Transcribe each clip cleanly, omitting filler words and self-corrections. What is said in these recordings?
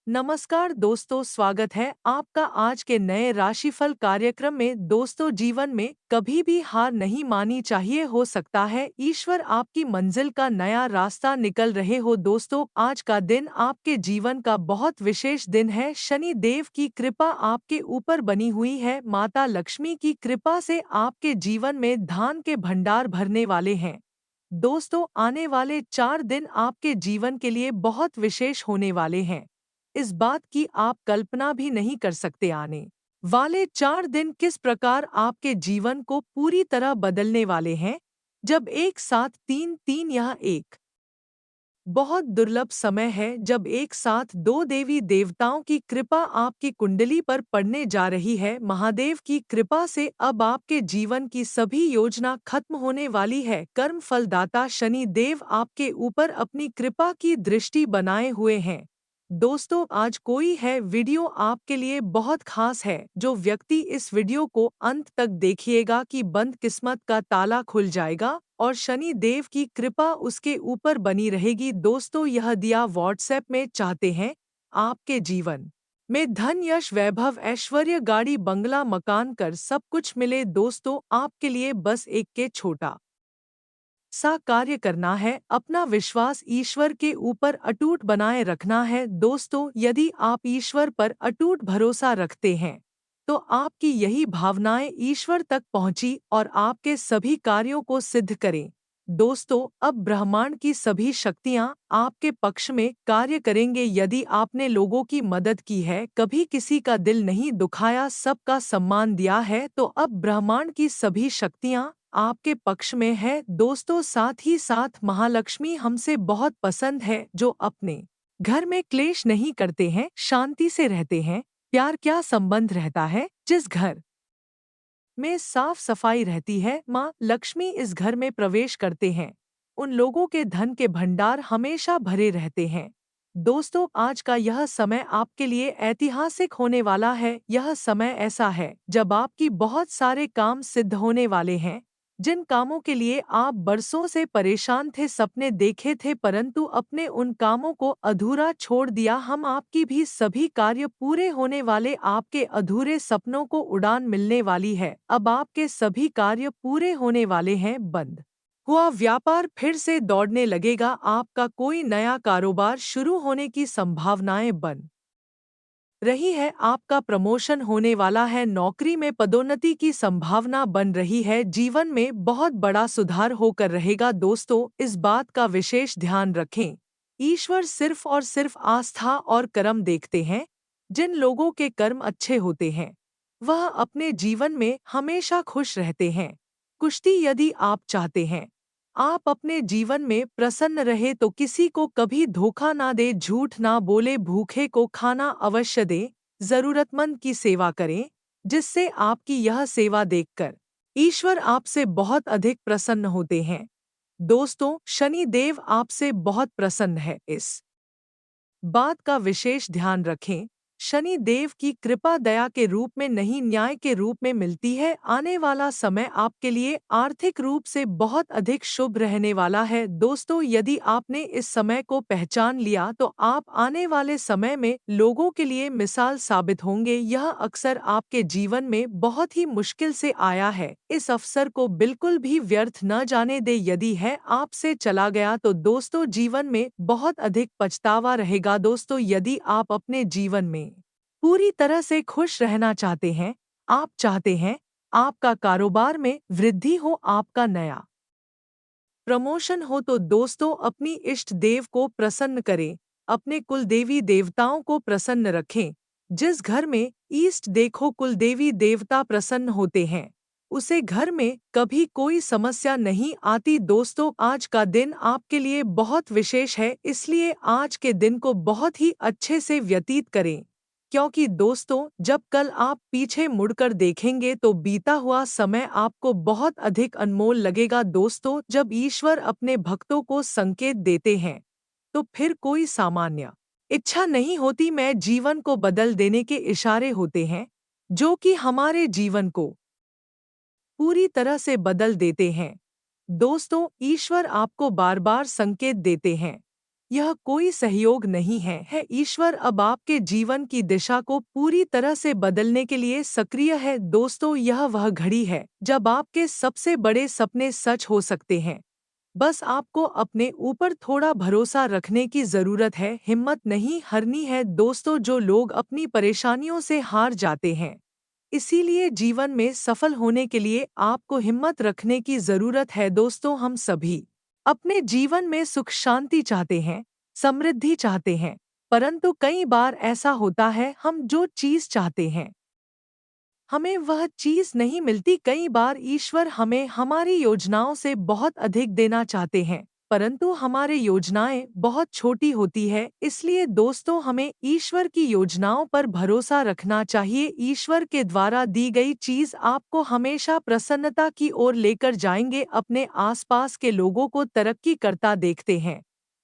नमस्कार दोस्तों, स्वागत है आपका आज के नए राशिफल कार्यक्रम में। दोस्तों, जीवन में कभी भी हार नहीं मानी चाहिए। हो सकता है ईश्वर आपकी मंजिल का नया रास्ता निकल रहे हो। दोस्तों, आज का दिन आपके जीवन का बहुत विशेष दिन है। शनि देव की कृपा आपके ऊपर बनी हुई है। माता लक्ष्मी की कृपा से आपके जीवन में धन के भंडार भरने वाले हैं। दोस्तों, आने वाले 4 दिन आपके जीवन के लिए बहुत विशेष होने वाले हैं। इस बात की आप कल्पना भी नहीं कर सकते। आने वाले 4 दिन किस प्रकार आपके जीवन को पूरी तरह बदलने वाले हैं। जब एक साथ तीन तीन यह एक बहुत दुर्लभ समय है जब एक साथ दो देवी देवताओं की कृपा आपकी कुंडली पर पड़ने जा रही है। महादेव की कृपा से अब आपके जीवन की सभी योजना खत्म होने वाली है। कर्म फलदाता शनि देव आपके ऊपर अपनी कृपा की दृष्टि बनाए हुए हैं। दोस्तों, आज कोई है वीडियो आपके लिए बहुत खास है। जो व्यक्ति इस वीडियो को अंत तक देखिएगा कि बंद किस्मत का ताला खुल जाएगा और शनि देव की कृपा उसके ऊपर बनी रहेगी। दोस्तों, यह दिया व्हाट्सएप में चाहते हैं आपके जीवन में धन यश वैभव ऐश्वर्य गाड़ी बंगला मकान कर सब कुछ मिले। दोस्तों, आपके लिए बस एक के छोटा सा कार्य करना है। अपना विश्वास ईश्वर के ऊपर अटूट बनाए रखना है। दोस्तों, यदि आप ईश्वर पर अटूट भरोसा रखते हैं तो आपकी यही भावनाएं ईश्वर तक पहुंची और आपके सभी कार्यों को सिद्ध करें। दोस्तों, अब ब्रह्मांड की सभी शक्तियां आपके पक्ष में कार्य करेंगे। यदि आपने लोगों की मदद की है, कभी किसी का दिल नहीं दुखाया, सबका सम्मान दिया है, तो अब ब्रह्मांड की सभी शक्तियां आपके पक्ष में है। दोस्तों, साथ ही साथ महालक्ष्मी हमसे बहुत पसंद है, जो अपने घर में क्लेश नहीं करते हैं, शांति से रहते हैं। प्यार क्या संबंध रहता है जिस घर में साफ सफाई रहती है, माँ लक्ष्मी इस घर में प्रवेश करते हैं। उन लोगों के धन के भंडार हमेशा भरे रहते हैं। दोस्तों, आज का यह समय आपके लिए ऐतिहासिक होने वाला है। यह समय ऐसा है जब आपकी बहुत सारे काम सिद्ध होने वाले हैं। जिन कामों के लिए आप बरसों से परेशान थे, सपने देखे थे, परंतु अपने उन कामों को अधूरा छोड़ दिया, हम आपकी भी सभी कार्य पूरे होने वाले। आपके अधूरे सपनों को उड़ान मिलने वाली है। अब आपके सभी कार्य पूरे होने वाले हैं। बंद हुआ व्यापार फिर से दौड़ने लगेगा। आपका कोई नया कारोबार शुरू होने की संभावनाएं बन रही है। आपका प्रमोशन होने वाला है। नौकरी में पदोन्नति की संभावना बन रही है। जीवन में बहुत बड़ा सुधार होकर रहेगा। दोस्तों, इस बात का विशेष ध्यान रखें, ईश्वर सिर्फ और सिर्फ आस्था और कर्म देखते हैं। जिन लोगों के कर्म अच्छे होते हैं वह अपने जीवन में हमेशा खुश रहते हैं। कुश्ती यदि आप चाहते हैं आप अपने जीवन में प्रसन्न रहे तो किसी को कभी धोखा ना दे, झूठ ना बोले, भूखे को खाना अवश्य दे, जरूरतमंद की सेवा करें, जिससे आपकी यह सेवा देखकर ईश्वर आपसे बहुत अधिक प्रसन्न होते हैं। दोस्तों, शनि देव आपसे बहुत प्रसन्न है। इस बात का विशेष ध्यान रखें, शनि देव की कृपा दया के रूप में नहीं, न्याय के रूप में मिलती है। आने वाला समय आपके लिए आर्थिक रूप से बहुत अधिक शुभ रहने वाला है। दोस्तों, यदि आपने इस समय को पहचान लिया तो आप आने वाले समय में लोगों के लिए मिसाल साबित होंगे। यह अक्सर आपके जीवन में बहुत ही मुश्किल से आया है। इस अवसर को बिल्कुल भी व्यर्थ न जाने दे। यदि है आपसे चला गया तो दोस्तों जीवन में बहुत अधिक पछतावा रहेगा। दोस्तों, यदि आप अपने जीवन में पूरी तरह से खुश रहना चाहते हैं, आप चाहते हैं आपका कारोबार में वृद्धि हो, आपका नया प्रमोशन हो, तो दोस्तों अपनी इष्ट देव को प्रसन्न करें, अपने कुल देवी देवताओं को प्रसन्न रखें। जिस घर में ईष्ट देखो कुल देवी देवता प्रसन्न होते हैं, उसे घर में कभी कोई समस्या नहीं आती। दोस्तों, आज का दिन आपके लिए बहुत विशेष है, इसलिए आज के दिन को बहुत ही अच्छे से व्यतीत करें। क्योंकि दोस्तों, जब कल आप पीछे मुड़कर देखेंगे तो बीता हुआ समय आपको बहुत अधिक अनमोल लगेगा। दोस्तों, जब ईश्वर अपने भक्तों को संकेत देते हैं तो फिर कोई सामान्य इच्छा नहीं होती, मैं जीवन को बदल देने के इशारे होते हैं जो कि हमारे जीवन को पूरी तरह से बदल देते हैं। दोस्तों, ईश्वर आपको बार बार संकेत देते हैं यह कोई सहयोग नहीं है ईश्वर अब आपके जीवन की दिशा को पूरी तरह से बदलने के लिए सक्रिय है। दोस्तों, यह वह घड़ी है जब आपके सबसे बड़े सपने सच हो सकते हैं। बस आपको अपने ऊपर थोड़ा भरोसा रखने की जरूरत है, हिम्मत नहीं हारनी है। दोस्तों, जो लोग अपनी परेशानियों से हार जाते हैं, इसीलिए जीवन में सफल होने के लिए आपको हिम्मत रखने की जरूरत है। दोस्तों, हम सभी अपने जीवन में सुख शांति चाहते हैं, समृद्धि चाहते हैं, परंतु कई बार ऐसा होता है हम जो चीज चाहते हैं हमें वह चीज नहीं मिलती। कई बार ईश्वर हमें हमारी योजनाओं से बहुत अधिक देना चाहते हैं, परंतु हमारी योजनाएं बहुत छोटी होती है। इसलिए दोस्तों, हमें ईश्वर की योजनाओं पर भरोसा रखना चाहिए। ईश्वर के द्वारा दी गई चीज आपको हमेशा प्रसन्नता की ओर लेकर जाएंगे। अपने आसपास के लोगों को तरक्की करता देखते हैं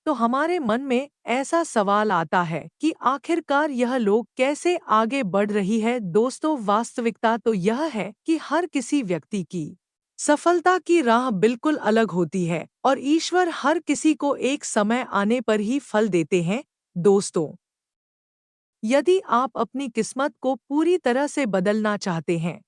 तो हमारे मन में ऐसा सवाल आता है कि आखिरकार यह लोग कैसे आगे बढ़ रही है। दोस्तों, वास्तविकता तो यह है कि हर किसी व्यक्ति की सफलता की राह बिल्कुल अलग होती है और ईश्वर हर किसी को एक समय आने पर ही फल देते हैं। दोस्तों, यदि आप अपनी किस्मत को पूरी तरह से बदलना चाहते हैं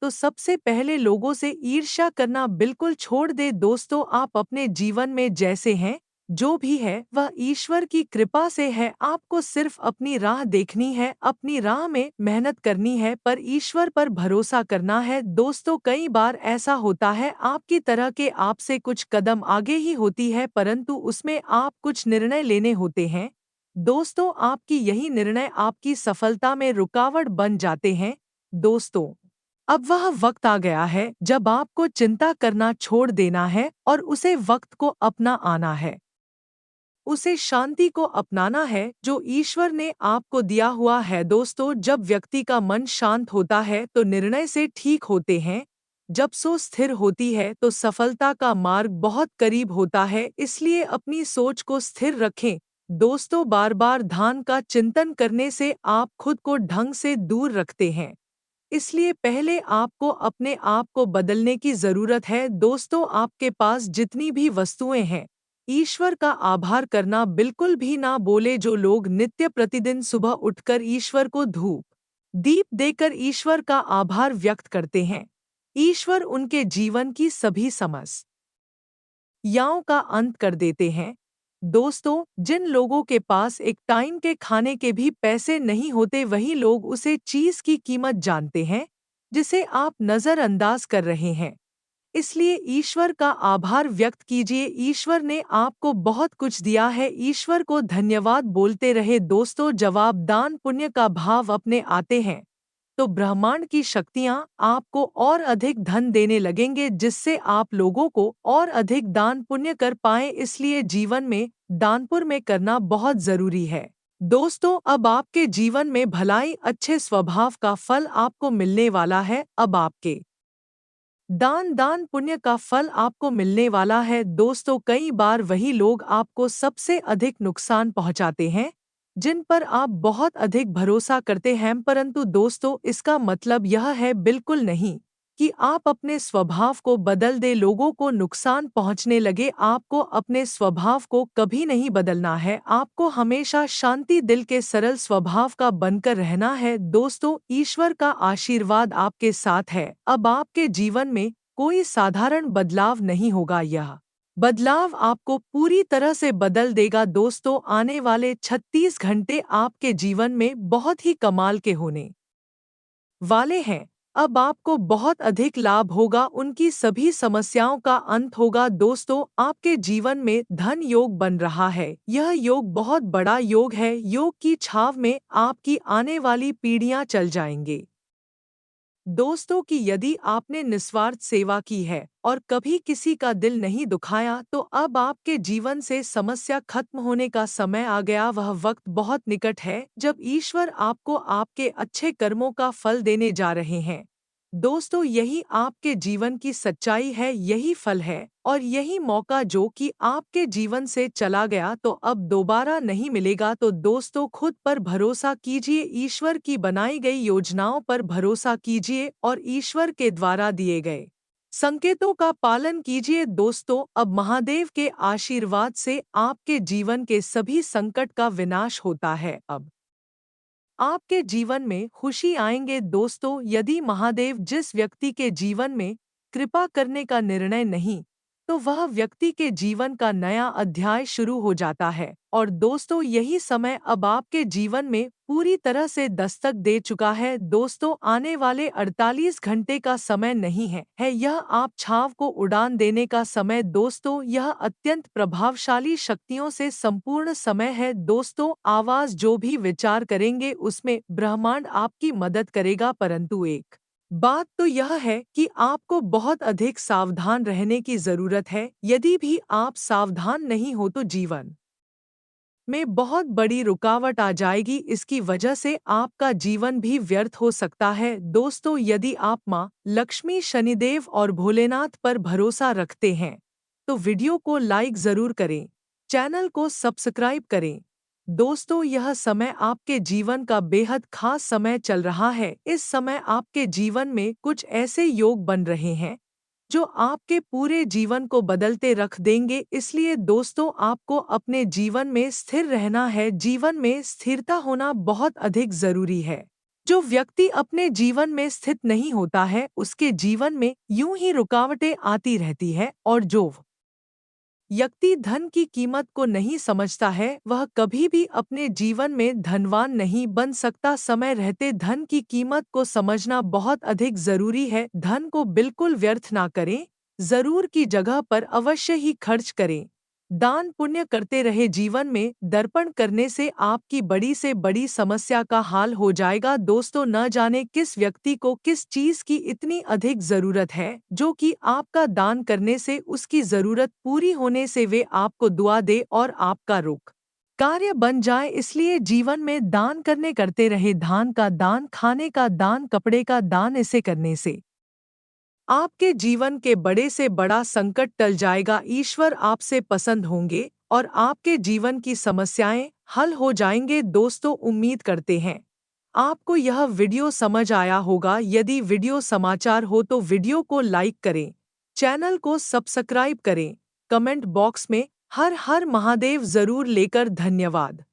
तो सबसे पहले लोगों से ईर्ष्या करना बिल्कुल छोड़ दे। दोस्तों, आप अपने जीवन में जैसे हैं, जो भी है वह ईश्वर की कृपा से है। आपको सिर्फ अपनी राह देखनी है, अपनी राह में मेहनत करनी है, पर ईश्वर पर भरोसा करना है। दोस्तों, कई बार ऐसा होता है आपकी तरह के आपसे कुछ कदम आगे ही होती है, परंतु उसमें आप कुछ निर्णय लेने होते हैं। दोस्तों, आपकी यही निर्णय आपकी सफलता में रुकावट बन जाते हैं। दोस्तों, अब वह वक्त आ गया है जब आपको चिंता करना छोड़ देना है और उसे वक्त को अपना आना है। उसे शांति को अपनाना है जो ईश्वर ने आपको दिया हुआ है। दोस्तों, जब व्यक्ति का मन शांत होता है तो निर्णय से ठीक होते हैं। जब सोच स्थिर होती है तो सफलता का मार्ग बहुत करीब होता है। इसलिए अपनी सोच को स्थिर रखें। दोस्तों, बार बार ध्यान का चिंतन करने से आप खुद को ढंग से दूर रखते हैं। इसलिए पहले आपको अपने आप को बदलने की जरूरत है। दोस्तों, आपके पास जितनी भी वस्तुएं हैं, ईश्वर का आभार करना बिल्कुल भी ना बोले। जो लोग नित्य प्रतिदिन सुबह उठकर ईश्वर को धूप दीप देकर ईश्वर का आभार व्यक्त करते हैं, ईश्वर उनके जीवन की सभी समस्याओं का अंत कर देते हैं। दोस्तों, जिन लोगों के पास एक टाइम के खाने के भी पैसे नहीं होते, वही लोग उसे चीज की कीमत जानते हैं जिसे आप नजरअंदाज कर रहे हैं। इसलिए ईश्वर का आभार व्यक्त कीजिए। ईश्वर ने आपको बहुत कुछ दिया है, ईश्वर को धन्यवाद बोलते रहे। दोस्तों, जवाब दान पुण्य का भाव अपने आते हैं तो ब्रह्मांड की शक्तियां आपको और अधिक धन देने लगेंगे, जिससे आप लोगों को और अधिक दान पुण्य कर पाएं। इसलिए जीवन में दानपुण्य में करना बहुत जरूरी है। दोस्तों, अब आपके जीवन में भलाई अच्छे स्वभाव का फल आपको मिलने वाला है। अब आपके दान पुण्य का फल आपको मिलने वाला है। दोस्तों, कई बार वही लोग आपको सबसे अधिक नुकसान पहुंचाते हैं जिन पर आप बहुत अधिक भरोसा करते हैं, परंतु दोस्तों, इसका मतलब यह है बिल्कुल नहीं कि आप अपने स्वभाव को बदल दे लोगों को नुकसान पहुंचने लगे। आपको अपने स्वभाव को कभी नहीं बदलना है, आपको हमेशा शांति दिल के सरल स्वभाव का बनकर रहना है। दोस्तों, ईश्वर का आशीर्वाद आपके साथ है। अब आपके जीवन में कोई साधारण बदलाव नहीं होगा, यह बदलाव आपको पूरी तरह से बदल देगा। दोस्तों, आने वाले 36 घंटे आपके जीवन में बहुत ही कमाल के होने वाले हैं। अब आपको बहुत अधिक लाभ होगा, उनकी सभी समस्याओं का अंत होगा। दोस्तों, आपके जीवन में धन योग बन रहा है। यह योग बहुत बड़ा योग है। योग की छाव में आपकी आने वाली पीढ़ियां चल जाएंगे। दोस्तों, कि यदि आपने निस्वार्थ सेवा की है और कभी किसी का दिल नहीं दुखाया तो अब आपके जीवन से समस्या खत्म होने का समय आ गया। वह वक्त बहुत निकट है जब ईश्वर आपको आपके अच्छे कर्मों का फल देने जा रहे हैं। दोस्तों, यही आपके जीवन की सच्चाई है, यही फल है और यही मौका जो कि आपके जीवन से चला गया तो अब दोबारा नहीं मिलेगा। तो दोस्तों, खुद पर भरोसा कीजिए, ईश्वर की बनाई गई योजनाओं पर भरोसा कीजिए और ईश्वर के द्वारा दिए गए संकेतों का पालन कीजिए दोस्तों। अब महादेव के आशीर्वाद से आपके जीवन के सभी संकट का विनाश होता है। अब आपके जीवन में खुशी आएंगे दोस्तों। यदि महादेव जिस व्यक्ति के जीवन में कृपा करने का निर्णय नहीं, तो वह व्यक्ति के जीवन का नया अध्याय शुरू हो जाता है। और दोस्तों, यही समय अब आपके जीवन में पूरी तरह से दस्तक दे चुका है दोस्तों। आने वाले 48 घंटे का समय नहीं है यह आप छाव को उड़ान देने का समय दोस्तों। यह अत्यंत प्रभावशाली शक्तियों से संपूर्ण समय है दोस्तों। आवाज जो भी विचार करेंगे उसमें ब्रह्मांड आपकी मदद करेगा, परंतु एक बात तो यह है कि आपको बहुत अधिक सावधान रहने की जरूरत है। यदि भी आप सावधान नहीं हो तो जीवन में बहुत बड़ी रुकावट आ जाएगी। इसकी वजह से आपका जीवन भी व्यर्थ हो सकता है दोस्तों। यदि आप माँ लक्ष्मी, शनिदेव और भोलेनाथ पर भरोसा रखते हैं तो वीडियो को लाइक जरूर करें, चैनल को सब्सक्राइब करें। दोस्तों, यह समय आपके जीवन का बेहद खास समय चल रहा है। इस समय आपके जीवन में कुछ ऐसे योग बन रहे हैं जो आपके पूरे जीवन को बदलते रख देंगे। इसलिए दोस्तों, आपको अपने जीवन में स्थिर रहना है। जीवन में स्थिरता होना बहुत अधिक जरूरी है। जो व्यक्ति अपने जीवन में स्थित नहीं होता है उसके जीवन में यूं ही रुकावटें आती रहती है। और जो व्यक्ति धन की कीमत को नहीं समझता है वह कभी भी अपने जीवन में धनवान नहीं बन सकता। समय रहते धन की कीमत को समझना बहुत अधिक जरूरी है। धन को बिल्कुल व्यर्थ ना करें, जरूर की जगह पर अवश्य ही खर्च करें। दान पुण्य करते रहे। जीवन में दर्पण करने से आपकी बड़ी से बड़ी समस्या का हाल हो जाएगा दोस्तों। न जाने किस व्यक्ति को किस चीज की इतनी अधिक जरूरत है जो कि आपका दान करने से उसकी जरूरत पूरी होने से वे आपको दुआ दे और आपका रुख कार्य बन जाए। इसलिए जीवन में दान करते रहे। धान का दान, खाने का दान, कपड़े का दान। इसे करने से आपके जीवन के बड़े से बड़ा संकट टल जाएगा। ईश्वर आपसे पसंद होंगे और आपके जीवन की समस्याएं हल हो जाएंगे दोस्तों। उम्मीद करते हैं आपको यह वीडियो समझ आया होगा। यदि वीडियो समाचार हो तो वीडियो को लाइक करें, चैनल को सब्सक्राइब करें, कमेंट बॉक्स में हर हर महादेव जरूर लेकर धन्यवाद।